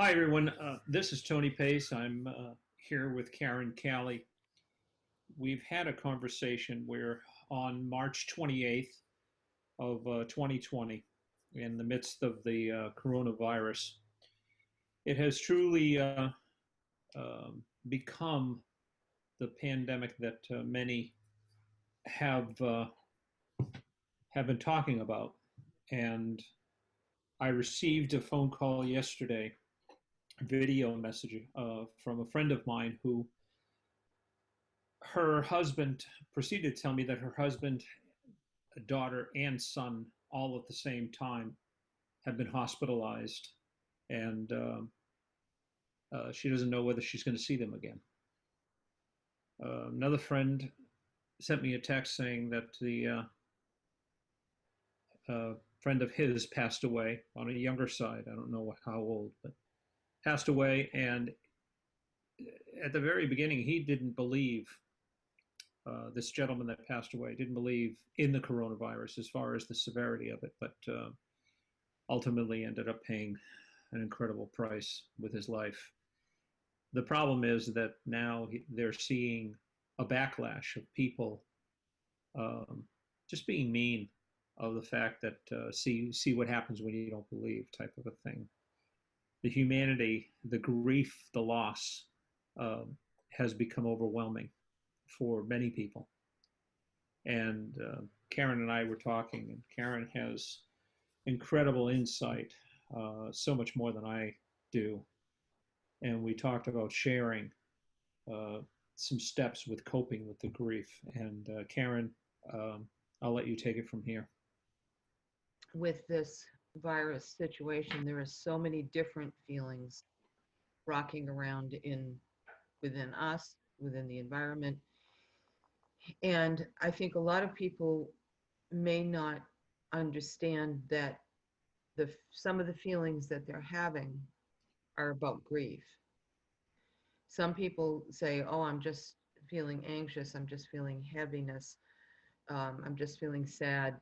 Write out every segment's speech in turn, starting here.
Hi, everyone. This is Tony Pace. I'm here with Karen Callie. We've had a conversation where on March 28th of 2020, in the midst of the coronavirus, it has truly become the pandemic that many have have been talking about. And I received a phone call yesterday, video message from a friend of mine who her husband proceeded to tell me that her husband, daughter, and son, all at the same time, have been hospitalized, and she doesn't know whether she's going to see them again. Another friend sent me a text saying that the friend of his passed away on a younger side. I don't know how old, but passed away. And at the very beginning, he didn't believe this gentleman that passed away didn't believe in the coronavirus as far as the severity of it, but ultimately ended up paying an incredible price with his life. The problem is that now they're seeing a backlash of people just being mean, of the fact that see what happens when you don't believe type of a thing. The humanity, the grief, the loss has become overwhelming for many people. And Karen and I were talking, and Karen has incredible insight, so much more than I do. And we talked about sharing some steps with coping with the grief. And Karen, I'll let you take it from here. With this virus situation, there are so many different feelings rocking around within us, within the environment. And I think a lot of people may not understand that some of the feelings that they're having are about grief. Some people say, oh, I'm just feeling anxious, I'm just feeling heaviness, I'm just feeling sad.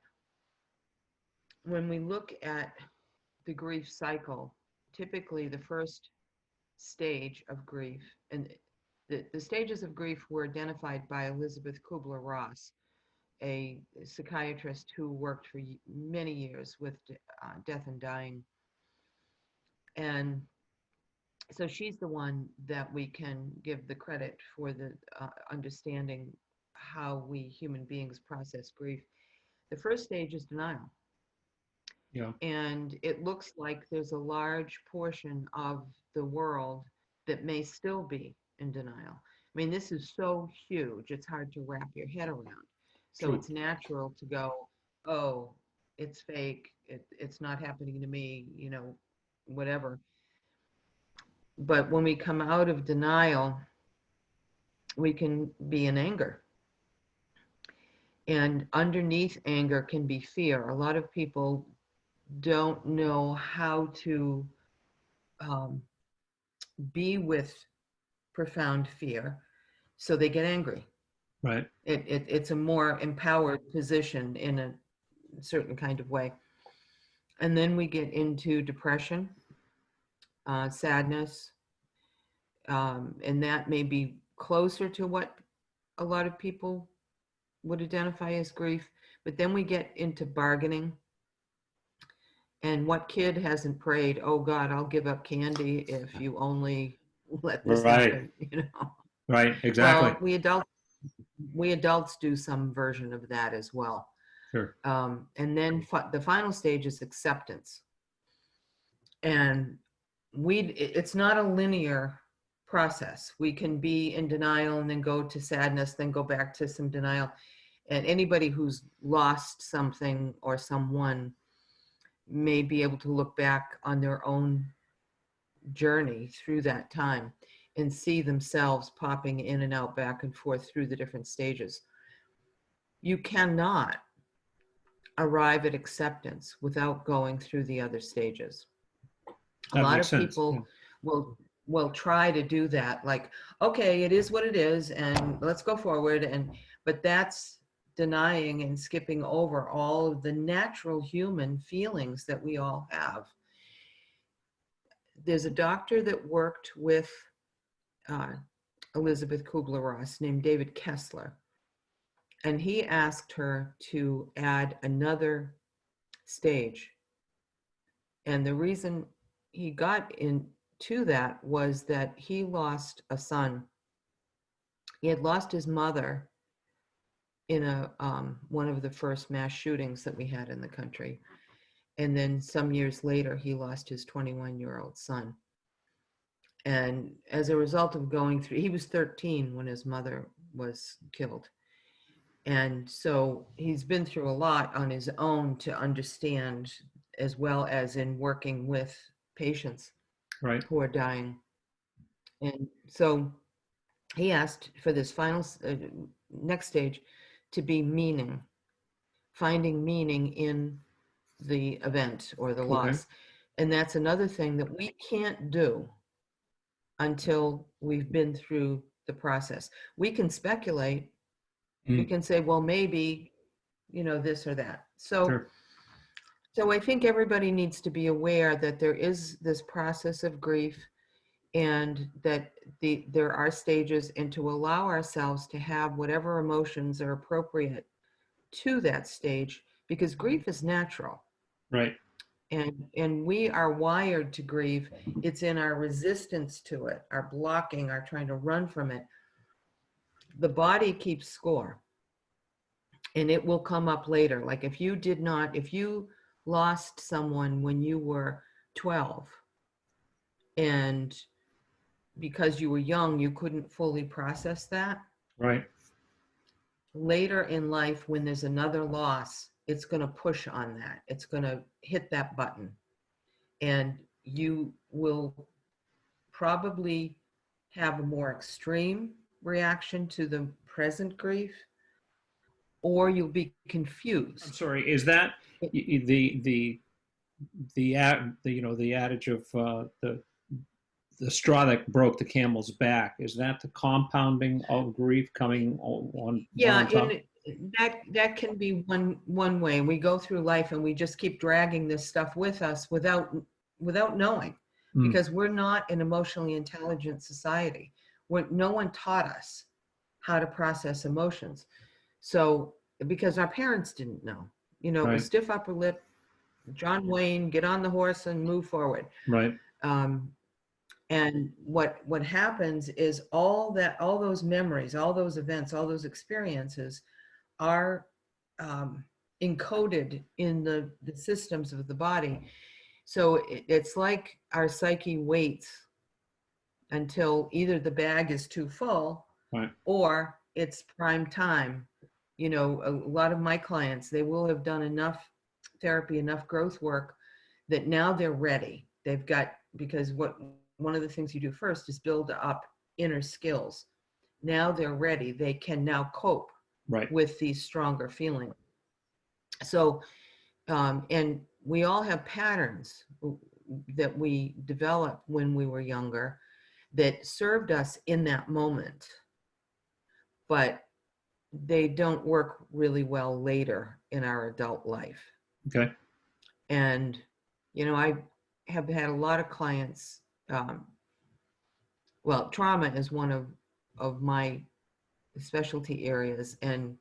When we look at the grief cycle, typically the first stage of grief, and the stages of grief were identified by Elizabeth Kubler-Ross, a psychiatrist who worked for many years with death and dying. And so she's the one that we can give the credit for the understanding how we human beings process grief. The first stage is denial. Yeah. And it looks like there's a large portion of the world that may still be in denial. I mean, this is so huge, it's hard to wrap your head around. So True. it's natural to go, oh, it's fake, it's not happening to me, whatever. But when we come out of denial, we can be in anger. And underneath anger can be fear. A lot of people don't know how to be with profound fear, so they get angry. Right. It's a more empowered position in a certain kind of way. And then we get into depression, sadness, and that may be closer to what a lot of people would identify as grief. But then we get into bargaining. And what kid hasn't prayed, oh God, I'll give up candy if you only let this happen, Right, exactly. Well, we adults do some version of that as well. Sure. And then the final stage is acceptance. And it's not a linear process. We can be in denial and then go to sadness, then go back to some denial. And anybody who's lost something or someone may be able to look back on their own journey through that time and see themselves popping in and out, back and forth through the different stages. You cannot arrive at acceptance without going through the other stages. A lot of people will try to do that, like, okay, it is what it is, and let's go forward. But that's denying and skipping over all of the natural human feelings that we all have. there's a doctor that worked with Elizabeth Kubler-Ross named David Kessler, and he asked her to add another stage. And the reason he got into that was that he lost a son. He had lost his mother in one of the first mass shootings that we had in the country. And then some years later, he lost his 21-year-old son. And as a result of going through, he was 13 when his mother was killed. And so he's been through a lot on his own to understand, as well as in working with patients who are dying. And so he asked for this final next stage to be meaning, finding meaning in the event or the loss. And that's another thing that we can't do until we've been through the process. We can speculate. We can say, well, maybe, this or that. So I think everybody needs to be aware that there is this process of grief, and that there are stages, and to allow ourselves to have whatever emotions are appropriate to that stage, because grief is natural. Right. And we are wired to grieve. It's in our resistance to it, our blocking, our trying to run from it. The body keeps score, and it will come up later. Like if you lost someone when you were 12, and because you were young, you couldn't fully process that. Right. Later in life, when there's another loss, it's going to push on that. It's going to hit that button. And you will probably have a more extreme reaction to the present grief, or you'll be confused. I'm sorry. Is that the adage of the straw that broke the camel's back? Is that the compounding of grief coming on? Yeah, on top? that can be one way. We go through life and we just keep dragging this stuff with us without knowing, because we're not an emotionally intelligent society. No one taught us how to process emotions. So because our parents didn't know, it was stiff upper lip, John Wayne, get on the horse and move forward. Right. And what happens is all those memories, all those events, all those experiences are encoded in the systems of the body. So it's like our psyche waits until either the bag is too full, right, or it's prime time. A lot of my clients, they will have done enough therapy, enough growth work, that now they're ready. They've got, because one of the things you do first is build up inner skills. Now they're ready. They can now cope with these stronger feelings. So, and we all have patterns that we developed when we were younger that served us in that moment, but they don't work really well later in our adult life. Okay. And, I have had a lot of clients, trauma is one of my specialty areas. And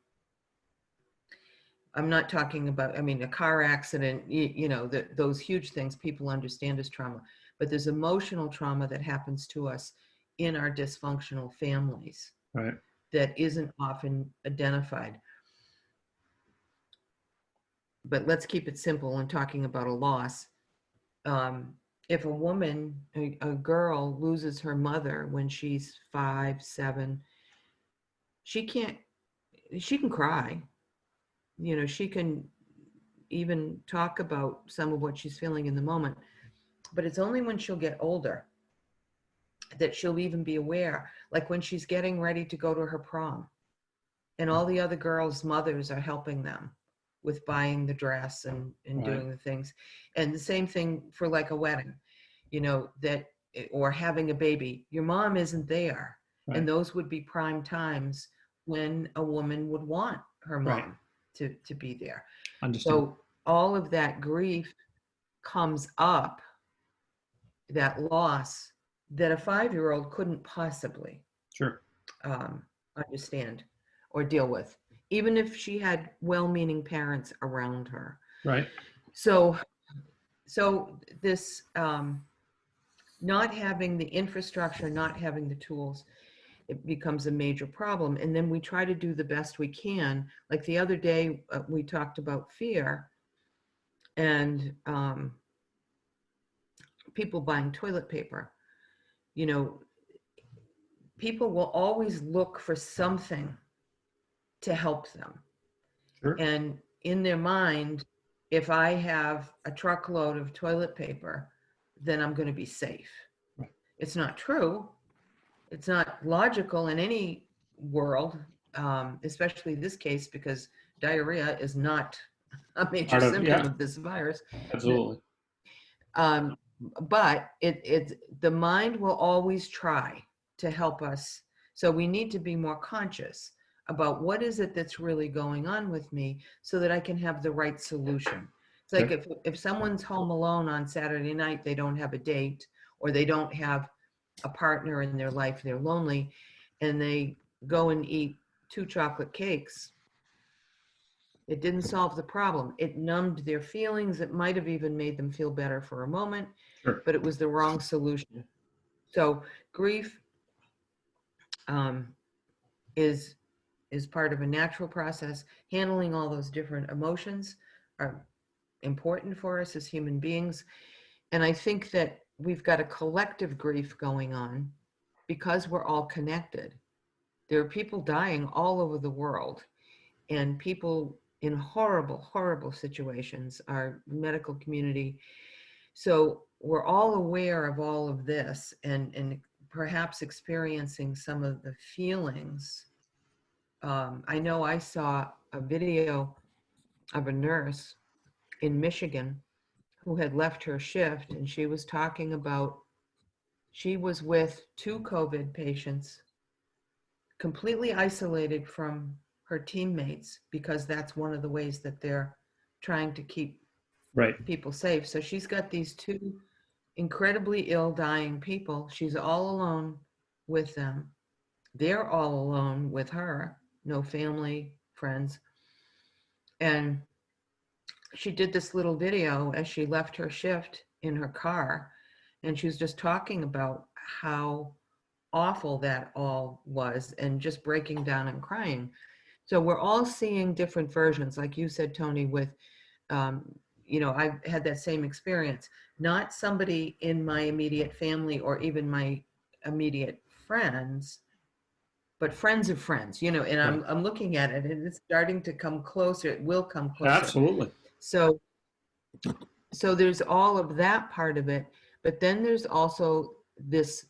I'm not talking about, a car accident, those huge things people understand as trauma, but there's emotional trauma that happens to us in our dysfunctional families, right, that isn't often identified. But let's keep it simple in talking about a loss. If a woman, a girl loses her mother when she's 5, 7, she can cry. She can even talk about some of what she's feeling in the moment, but it's only when she'll get older that she'll even be aware, like when she's getting ready to go to her prom and all the other girls' mothers are helping them with buying the dress and doing the things. And the same thing for like a wedding, or having a baby, your mom isn't there. Right. And those would be prime times when a woman would want her mom to be there. Understood. So all of that grief comes up that loss that a 5-year-old couldn't possibly Sure. understand or deal with, even if she had well-meaning parents around her. Right. So this not having the infrastructure, not having the tools, it becomes a major problem. And then we try to do the best we can. Like the other day, we talked about fear and people buying toilet paper. You know, people will always look for something to help them. Sure. And in their mind, if I have a truckload of toilet paper, then I'm going to be safe. Right. It's not true. It's not logical in any world, especially this case, because diarrhea is not a major symptom of this virus. Absolutely. But the mind will always try to help us. So we need to be more conscious about what is it that's really going on with me so that I can have the right solution. It's like if someone's home alone on Saturday night, they don't have a date, or they don't have a partner in their life, they're lonely, and they go and eat 2 chocolate cakes. It didn't solve the problem. It numbed their feelings. It might have even made them feel better for a moment, Sure. but it was the wrong solution. So grief is part of a natural process. Handling all those different emotions are important for us as human beings. And I think that we've got a collective grief going on because we're all connected. There are people dying all over the world, and people in horrible, horrible situations, our medical community. So we're all aware of all of this and perhaps experiencing some of the feelings. I know I saw a video of a nurse in Michigan who had left her shift, and she was talking about she was with 2 COVID patients, completely isolated from her teammates, because that's one of the ways that they're trying to keep people safe. So she's got these 2 incredibly ill, dying people. She's all alone with them. They're all alone with her, no family, friends. And she did this little video as she left her shift in her car, and she was just talking about how awful that all was and just breaking down and crying. So we're all seeing different versions, like you said, Tony, with, I've had that same experience. Not somebody in my immediate family or even my immediate friends, but friends of friends, and I'm looking at it and it's starting to come closer. It will come closer. Absolutely. So there's all of that part of it, but then there's also this,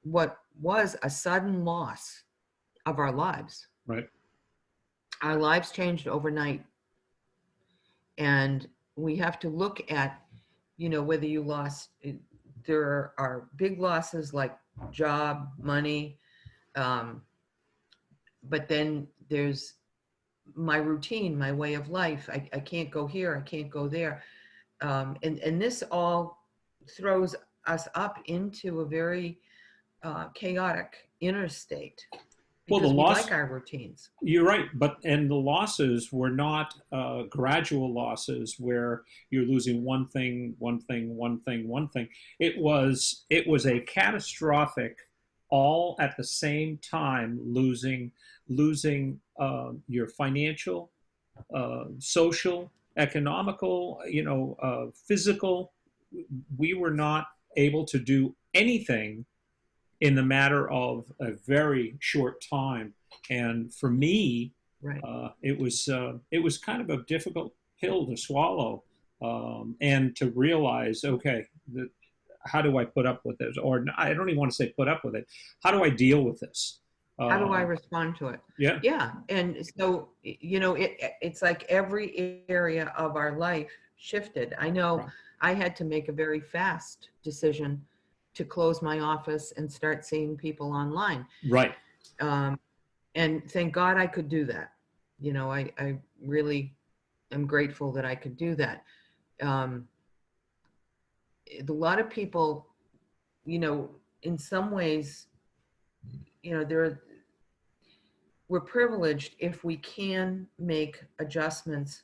what was a sudden loss of our lives. Right. Our lives changed overnight. And we have to look at, whether you lost, there are big losses like job, money, but then there's my routine, my way of life. I can't go here, I can't go there. And this all throws us up into a very chaotic inner state, because we like our routines. You're right, and the losses were not gradual losses where you're losing one thing. It was a catastrophic, all at the same time, losing your financial, social, economical, physical. We were not able to do anything in the matter of a very short time. And for me, right. It was kind of a difficult pill to swallow, and to realize, okay, how do I put up with this? Or I don't even want to say put up with it. How do I deal with this? How do I respond to it? Yeah. Yeah. And so, it's like every area of our life shifted. I know I had to make a very fast decision to close my office and start seeing people online. Right. And thank God I could do that. I really am grateful that I could do that. A lot of people in some ways, we're privileged if we can make adjustments.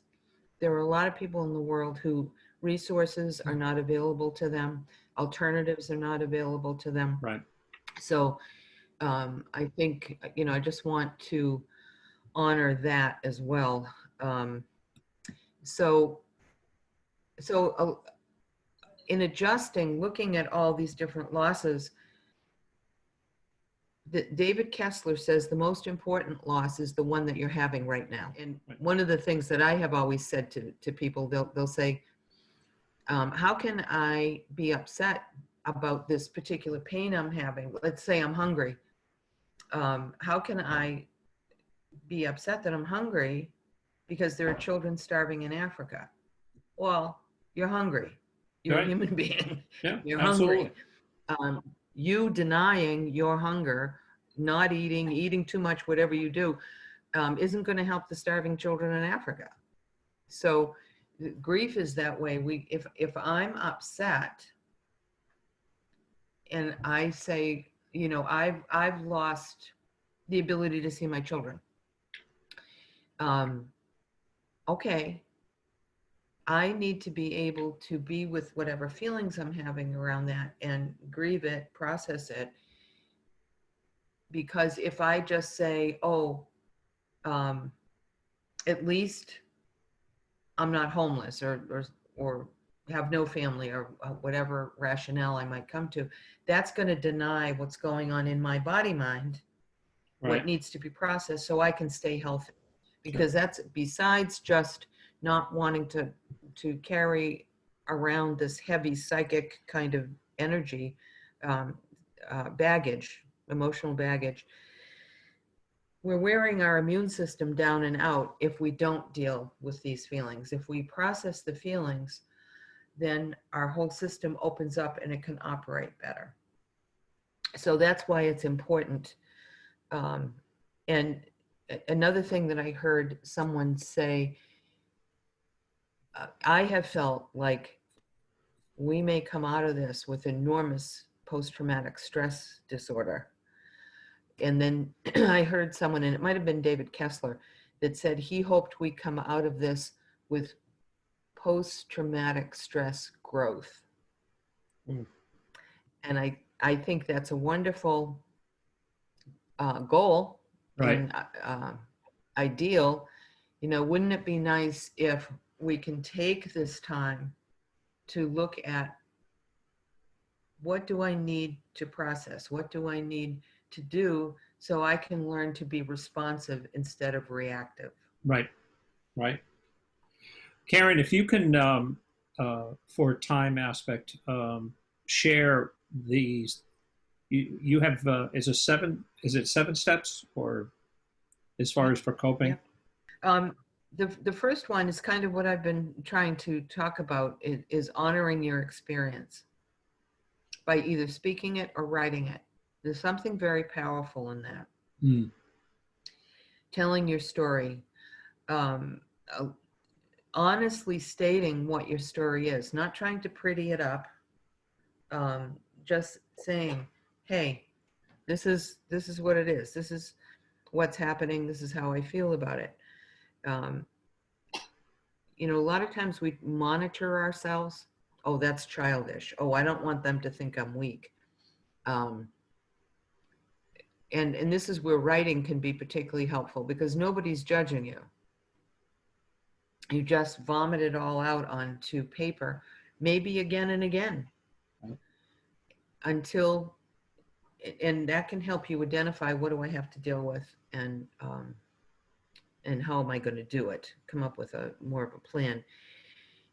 There are a lot of people in the world who resources are not available to them, alternatives are not available to them. Right. So I think, I just want to honor that as well. So in adjusting, looking at all these different losses, David Kessler says the most important loss is the one that you're having right now. And one of the things that I have always said to people, they'll say, how can I be upset about this particular pain I'm having? Let's say I'm hungry. How can I be upset that I'm hungry because there are children starving in Africa? Well, you're hungry. You're a human being. Yeah, you're absolutely. hungry. You denying your hunger, not eating too much, whatever you do, isn't going to help the starving children in Africa. So grief is that way. If I'm upset and I say, I've lost the ability to see my children. Okay, I need to be able to be with whatever feelings I'm having around that and grieve it, process it. Because if I just say, at least I'm not homeless or have no family or whatever rationale I might come to, that's going to deny what's going on in my body mind, what needs to be processed so I can stay healthy. Because that's besides just not wanting to carry around this heavy psychic kind of energy, baggage, emotional baggage. We're wearing our immune system down and out if we don't deal with these feelings. If we process the feelings, then our whole system opens up and it can operate better. So that's why it's important. And another thing that I heard someone say, I have felt like we may come out of this with enormous post-traumatic stress disorder. And then I heard someone, and it might have been David Kessler, that said he hoped we come out of this with post-traumatic stress growth. And I think that's a wonderful goal and ideal. Wouldn't it be nice if we can take this time to look at what do I need to process? What do I need to do so I can learn to be responsive instead of reactive? Right. Karen, if you can, for time aspect, share these. You have is it 7 steps, or as far as for coping? Yeah. The first one is kind of what I've been trying to talk about, is honoring your experience by either speaking it or writing it. There's something very powerful in that. Telling your story, honestly stating what your story is, not trying to pretty it up, just saying, hey, this is what it is. This is what's happening. This is how I feel about it. A lot of times we monitor ourselves. Oh, that's childish. Oh, I don't want them to think I'm weak. And this is where writing can be particularly helpful, because nobody's judging you. You just vomit it all out onto paper, maybe again and again, until, and that can help you identify, what do I have to deal with, and how am I going to do it? Come up with more of a plan.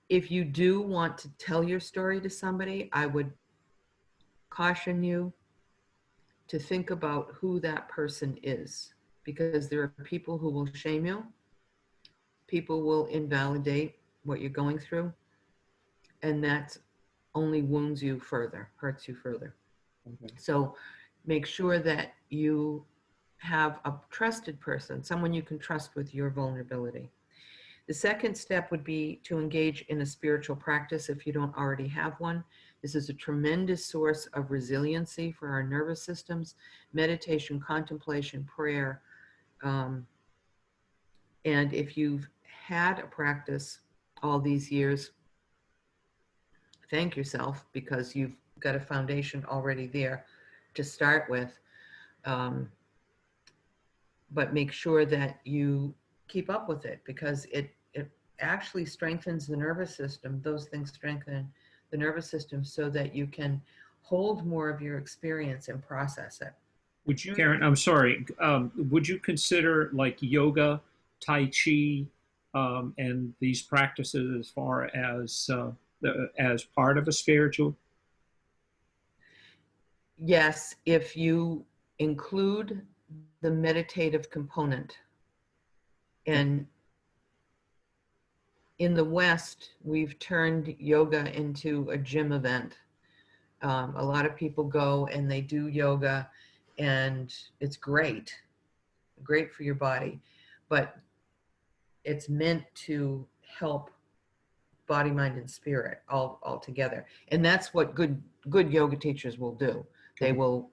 If you do want to tell your story to somebody, I would caution you to think about who that person is, because there are people who will shame you. People will invalidate what you're going through, and that only wounds you further, hurts you further. Okay. So make sure that you have a trusted person, someone you can trust with your vulnerability. The second step would be to engage in a spiritual practice if you don't already have one, This is a tremendous source of resiliency for our nervous systems, meditation, contemplation, prayer. And if you've had a practice all these years, thank yourself, because you've got a foundation already there to start with. But make sure that you keep up with it, because it actually strengthens the nervous system. Those things strengthen the nervous system so that you can hold more of your experience and process it. Would you, Karen, I'm sorry, would you consider like yoga, Tai Chi, and these practices as far as part of a spiritual? Yes, if you include the meditative component. And in the West, we've turned yoga into a gym event. A lot of people go and they do yoga, and it's great for your body, but it's meant to help body, mind, and spirit all together. And that's what good yoga teachers will do. They will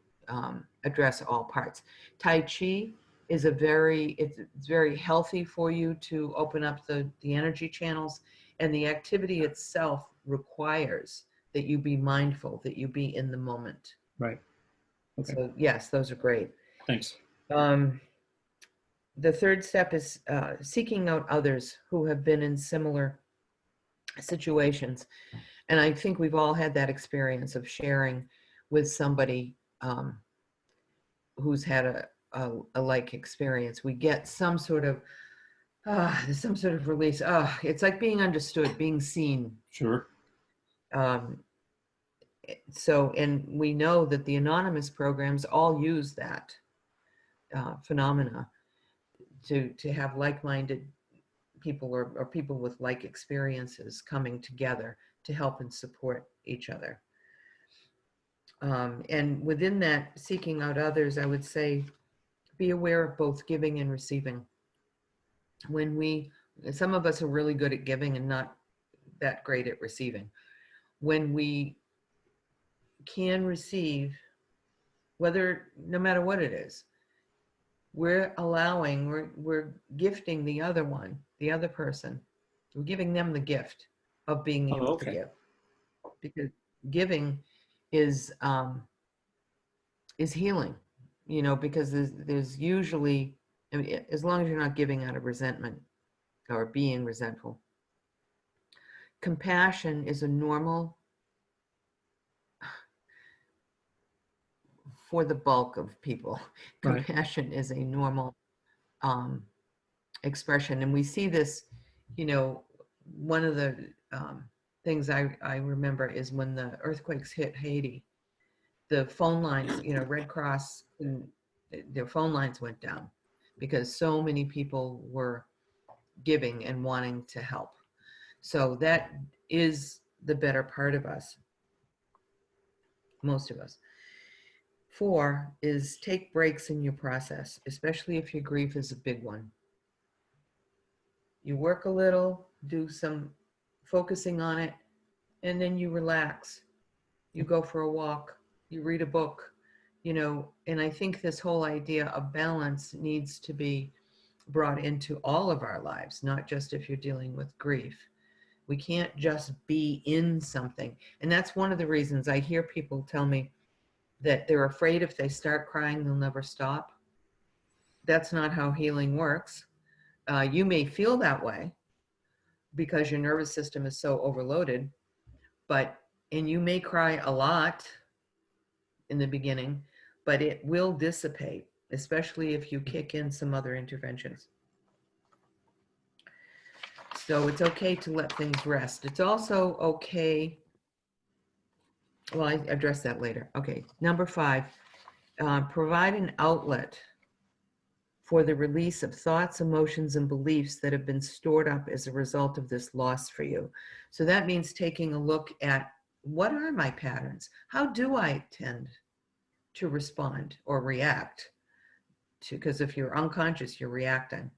address all parts. Tai Chi is it's very healthy for you to open up the energy channels, and the activity itself requires that you be mindful, that you be in the moment. Right. Okay. So yes, those are great. Thanks. The third step is seeking out others who have been in similar situations. And I think we've all had that experience of sharing with somebody who's had a like experience. We get some sort of release. It's like being understood, being seen. Sure. So, and we know that the anonymous programs all use that phenomena to have like-minded people or people with like experiences coming together to help and support each other. And within that, seeking out others, I would say, be aware of both giving and receiving. Some of us are really good at giving and not that great at receiving. When we can receive, no matter what it is, we're gifting the other person. We're giving them the gift of being able to give, because giving is healing, because there's usually, I mean, as long as you're not giving out of resentment or being resentful. Compassion is a normal, for the bulk of people, Right. Compassion is a normal expression. And we see this, one of the things I remember is when the earthquakes hit Haiti, the phone lines, Red Cross, their phone lines went down because so many people were giving and wanting to help. So that is the better part of us, most of us. 4 is take breaks in your process, especially if your grief is a big one. You work a little, do some focusing on it, and then you relax. You go for a walk, you read a book, and I think this whole idea of balance needs to be brought into all of our lives, not just if you're dealing with grief. We can't just be in something. And that's one of the reasons I hear people tell me that they're afraid if they start crying, they'll never stop. That's not how healing works. You may feel that way because your nervous system is so overloaded, and you may cry a lot in the beginning, but it will dissipate, especially if you kick in some other interventions. So it's okay to let things rest. It's also okay, well, I address that later. Okay, number 5, provide an outlet for the release of thoughts, emotions, and beliefs that have been stored up as a result of this loss for you. So that means taking a look at, what are my patterns? How do I tend to respond or react to, because if you're unconscious, you're reacting.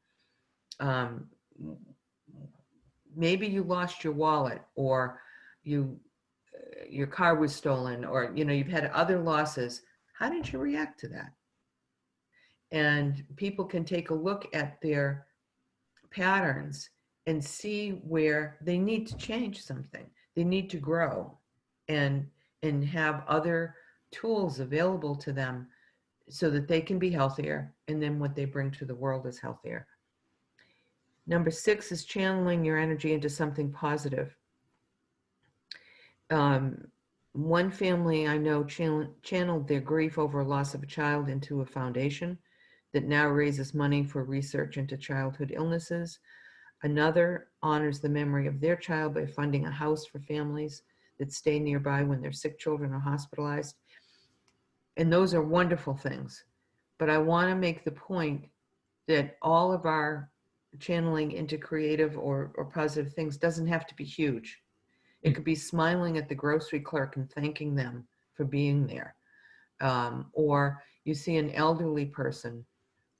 Maybe you lost your wallet, or you your car was stolen, or you've had other losses. How did you react to that? And people can take a look at their patterns and see where they need to change something. They need to grow and have other tools available to them so that they can be healthier, and then what they bring to the world is healthier. Number 6 is channeling your energy into something positive. One family I know channeled their grief over a loss of a child into a foundation that now raises money for research into childhood illnesses. Another honors the memory of their child by funding a house for families that stay nearby when their sick children are hospitalized. And those are wonderful things. But I want to make the point that all of our channeling into creative or positive things doesn't have to be huge. It could be smiling at the grocery clerk and thanking them for being there. Or you see an elderly person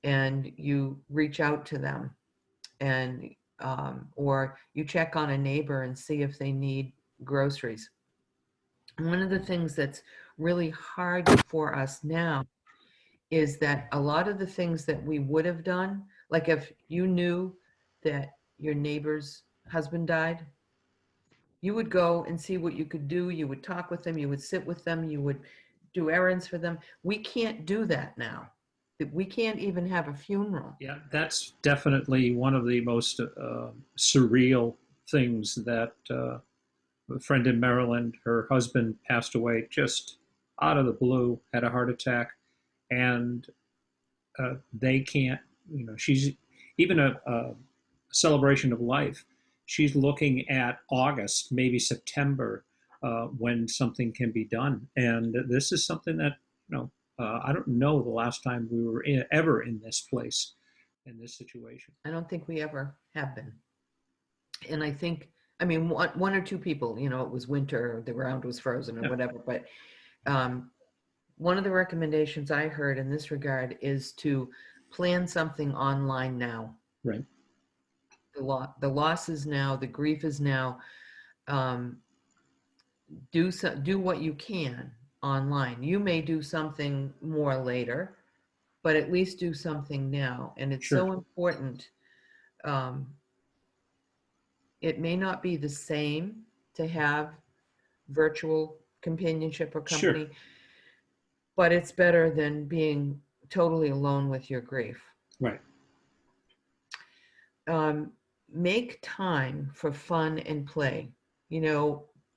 and you reach out to them, and or you check on a neighbor and see if they need groceries. One of the things that's really hard for us now is that a lot of the things that we would have done, like if you knew that your neighbor's husband died, you would go and see what you could do. You would talk with them, you would sit with them, you would do errands for them. We can't do that now. We can't even have a funeral. Yeah, that's definitely one of the most surreal things. That a friend in Maryland, her husband passed away just out of the blue, had a heart attack, and they can't, she's even a celebration of life. She's looking at August, maybe September, when something can be done. And this is something that, I don't know the last time we were ever in this place, in this situation. I don't think we ever have been. And I mean, one or two people, it was winter, the ground was frozen or whatever, but one of the recommendations I heard in this regard is to plan something online now. Right. The loss is now, the grief is now. Do what you can online. You may do something more later, but at least do something now. And it's so important. It may not be the same to have virtual companionship or company, but it's better than being totally alone with your grief. Right. Make time for fun and play.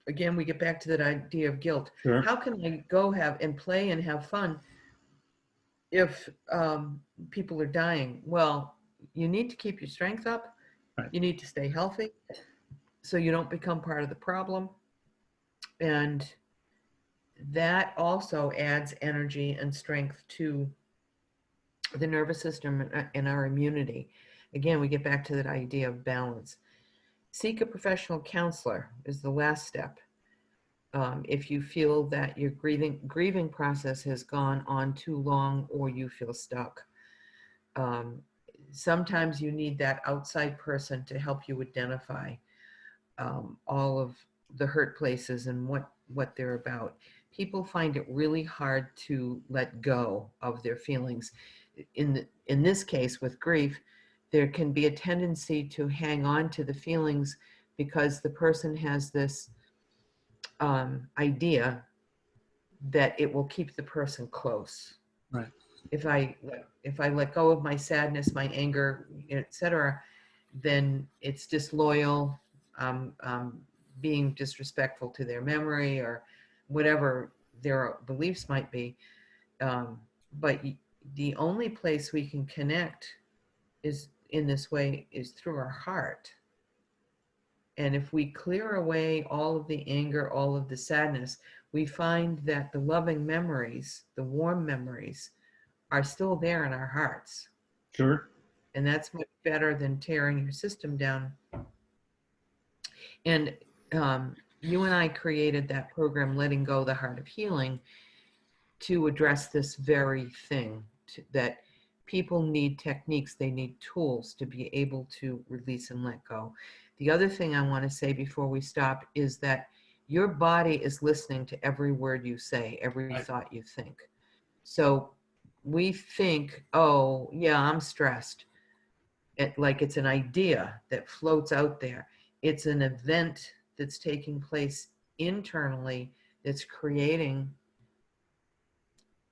Again, we get back to that idea of guilt. Sure. How can I go and play and have fun if people are dying? Well, you need to keep your strength up. Right. You need to stay healthy so you don't become part of the problem. And that also adds energy and strength to the nervous system and our immunity. Again, we get back to that idea of balance. Seek a professional counselor is the last step. If you feel that your grieving process has gone on too long, or you feel stuck. Sometimes you need that outside person to help you identify all of the hurt places and what they're about. People find it really hard to let go of their feelings. In this case, with grief, there can be a tendency to hang on to the feelings because the person has this idea that it will keep the person close. Right. If I let go of my sadness, my anger, etc., then it's disloyal, being disrespectful to their memory or whatever their beliefs might be. But the only place we can connect is in this way is through our heart. And if we clear away all of the anger, all of the sadness, we find that the loving memories, the warm memories, are still there in our hearts. Sure. And that's much better than tearing your system down. And you and I created that program, Letting Go, the Heart of Healing, to address this very thing, that people need techniques, they need tools to be able to release and let go. The other thing I want to say before we stop is that your body is listening to every word you say, every Right. thought you think. So we think, oh, yeah, I'm stressed. Like it's an idea that floats out there. It's an event that's taking place internally that's creating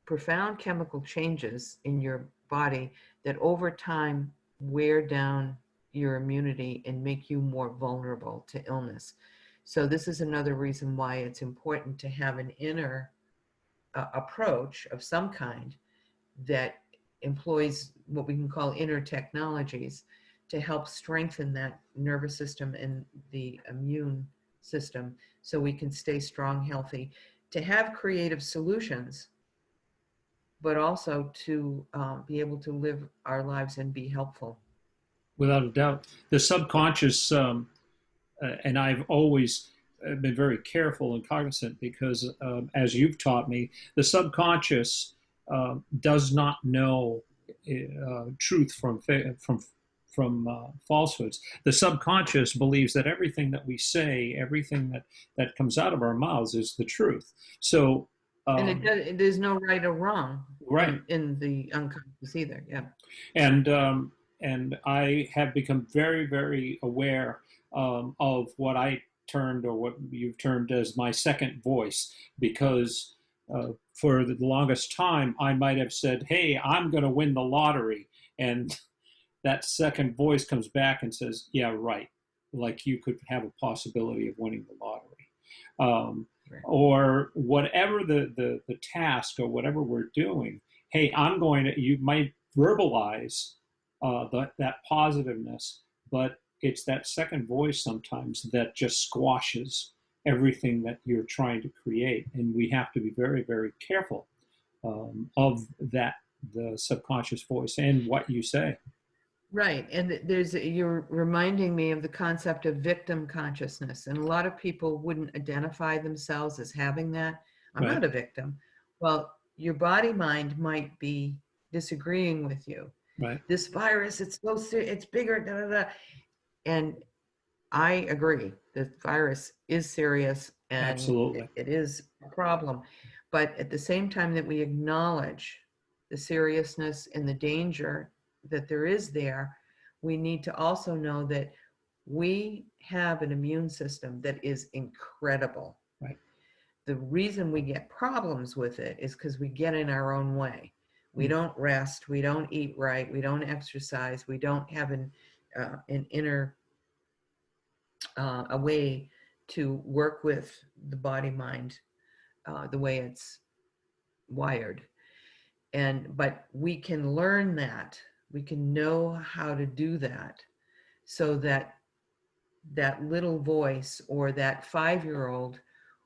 profound chemical changes in your body that over time wear down your immunity and make you more vulnerable to illness. So this is another reason why it's important to have an inner approach of some kind that employs what we can call inner technologies to help strengthen that nervous system and the immune system so we can stay strong, healthy, to have creative solutions, but also to be able to live our lives and be helpful. Without a doubt. The subconscious, and I've always been very careful and cognizant because, as you've taught me, the subconscious does not know truth from falsehoods. The subconscious believes that everything that we say, everything that comes out of our mouths, is the truth. So, And there's no right or wrong right, in the unconscious either. Yeah. and and I have become very, very aware of what I termed, or what you've termed, as my second voice, because for the longest time I might have said, "Hey, I'm going to win the lottery," and that second voice comes back and says, "Yeah, right. Like you could have a possibility of winning the lottery." Right. Or whatever the task or whatever we're doing, hey, you might verbalize that positiveness, but it's that second voice sometimes that just squashes everything that you're trying to create. And we have to be very, very careful of that, the subconscious voice and what you say. Right. And you're reminding me of the concept of victim consciousness. And a lot of people wouldn't identify themselves as having that. I'm Right. not a victim. Well, your body mind might be disagreeing with you. Right. This virus, it's so it's bigger, da, da, da. And I agree. The virus is serious and Absolutely. it is a problem. But at the same time that we acknowledge the seriousness and the danger that there is there, we need to also know that we have an immune system that is incredible. Right. The reason we get problems with it is because we get in our own way. We don't rest, we don't eat right, we don't exercise, we don't have an inner a way to work with the body mind the way it's wired. But we can learn that, we can know how to do that, so that that little voice or that 5-year-old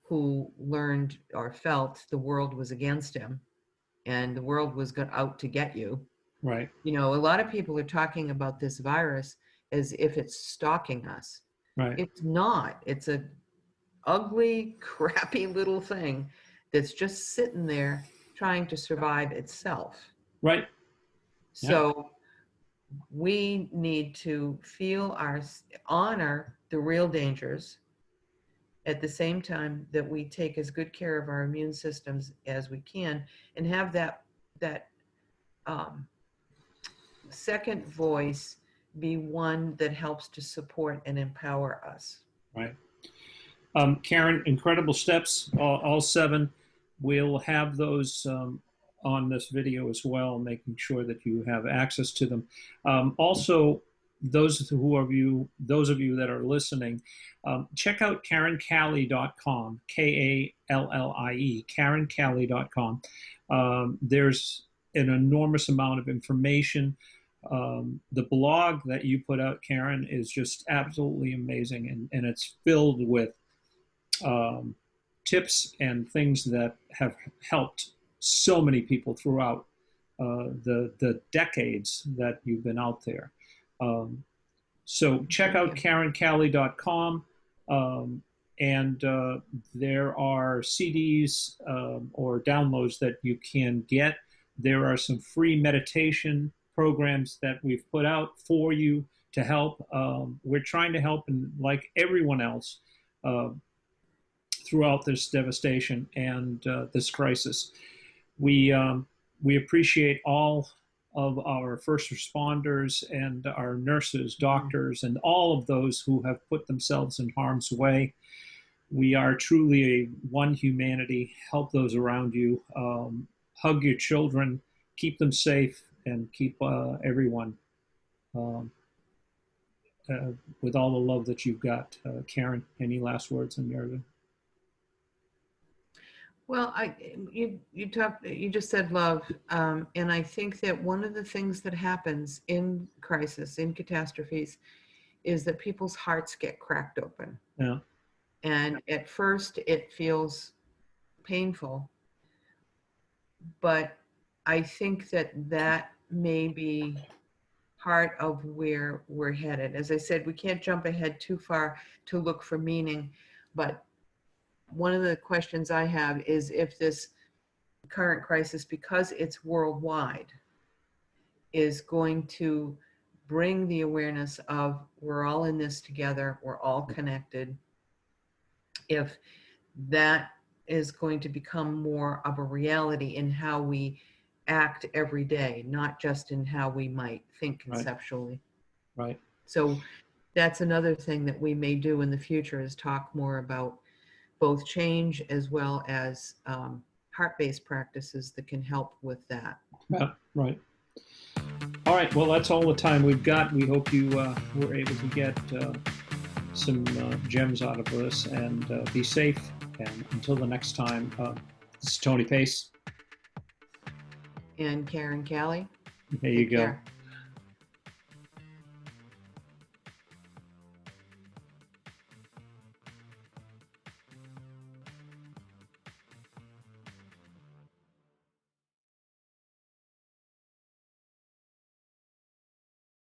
who learned or felt the world was against him and the world was out to get you. Right. You know, a lot of people are talking about this virus as if it's stalking us. Right. It's not. It's a ugly, crappy little thing that's just sitting there trying to survive itself. Right. Yeah. So we need to honor the real dangers at the same time that we take as good care of our immune systems as we can, and have that um, second voice be one that helps to support and empower us. Right. Karen, incredible steps, all 7. We'll have those on this video as well, making sure that you have access to them. Also, those of you that are listening, check out KarenKallie.com, Kallie, KarenKallie.com. There's an enormous amount of information. The blog that you put out, Karen, is just absolutely amazing, and it's filled with tips and things that have helped so many people throughout the decades that you've been out there. So check out KarenKallie.com, and there are CDs or downloads that you can get. There are some free meditation programs that we've put out for you to help. We're trying to help, and like everyone else, throughout this devastation and this crisis. We appreciate all of our first responders and our nurses, doctors, and all of those who have put themselves in harm's way. We are truly a one humanity. Help those around you. Hug your children. Keep them safe, and keep everyone um, with all the love that you've got. Karen, any last words on your? Well, you just said love, and I think that one of the things that happens in crisis, in catastrophes, is that people's hearts get cracked open. Yeah. And at first it feels painful, but I think that that may be part of where we're headed. As I said, we can't jump ahead too far to look for meaning, but one of the questions I have is if this current crisis, because it's worldwide, is going to bring the awareness of we're all in this together, we're all connected. If that is going to become more of a reality in how we act every day, not just in how we might think conceptually. Right. So that's another thing that we may do in the future, is talk more about both change as well as heart-based practices that can help with that. Yeah, right. All right. Well, that's all the time we've got. We hope you were able to get some gems out of this, and be safe. And until the next time, this is Tony Pace. And Karen Callie. There you go. Care.